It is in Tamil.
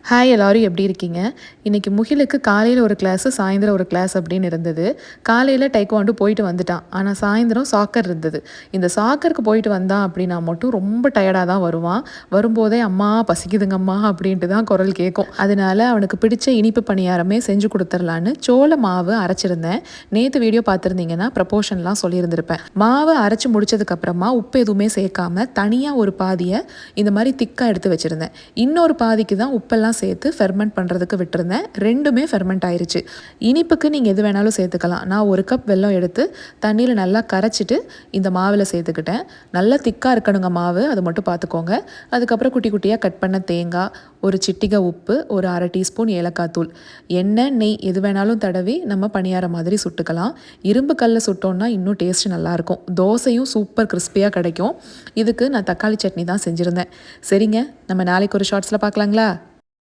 ஹாய் எல்லாரும் எப்படி இருக்கீங்க? இன்னைக்கு முகிலுக்கு காலையில ஒரு கிளாஸு, சாயந்தரம் ஒரு கிளாஸ் அப்படின்னு இருந்தது. காலையில டைக்வாண்டோ போயிட்டு வந்துட்டான். ஆனா சாயந்தரம் சாக்கர் இருந்தது. இந்த சாக்கருக்கு போயிட்டு வந்தான் அப்படின்னா மட்டும் ரொம்ப டயர்டா தான் வருவான். வரும்போதே அம்மா பசிக்குதுங்கம்மா அப்படின்ட்டு தான் குரல் கேட்கும். அதனால அவனுக்கு பிடிச்ச இனிப்பு பணியாரமே செஞ்சு கொடுத்துர்லான்னு சோள மாவு அரைச்சிருந்தேன். நேத்து வீடியோ பார்த்துருந்தீங்கன்னா ப்ரப்போர்ஷன்லாம் சொல்லியிருந்திருப்பேன். மாவு அரைச்சு முடிச்சதுக்கு அப்புறமா உப்பு எதுவுமே சேர்க்காம தனியா ஒரு பாதியை இந்த மாதிரி திக்கா எடுத்து வச்சிருந்தேன். இன்னொரு பாதிக்கு தான் உப்பெல்லாம் சேர்த்து ஃபெர்மெண்ட் பண்ணுறதுக்கு விட்டுருந்தேன். ரெண்டுமே ஃபெர்மெண்ட் ஆயிருச்சு. இனிப்புக்கு நீங்கள் எது வேணாலும் சேர்த்துக்கலாம். நான் ஒரு கப் வெல்லம் எடுத்து தண்ணியில் நல்லா கரைச்சிட்டு இந்த மாவில் சேர்த்துக்கிட்டேன். நல்லா திக்காக இருக்கணுங்க மாவு, அது மட்டும் பார்த்துக்கோங்க. அதுக்கப்புறம் குட்டி குட்டியாக கட் பண்ண தேங்காய், ஒரு சிட்டிகை உப்பு, ஒரு 1/2 டீஸ்பூன் ஏலக்காய் தூள், எண்ணெய் நெய் எது வேணாலும் தடவி நம்ம பணியார மாதிரி சுட்டுக்கலாம். இரும்பு கல்லில் சுட்டோன்னா இன்னும் டேஸ்ட் நல்லாயிருக்கும். தோசையும் சூப்பர் கிறிஸ்பியாக கிடைக்கும். இதுக்கு நான் தக்காளி சட்னி தான் செஞ்சுருந்தேன். சரிங்க, நம்ம நாளைக்கு ஒரு ஷார்ட்ஸில் பார்க்கலாங்களா?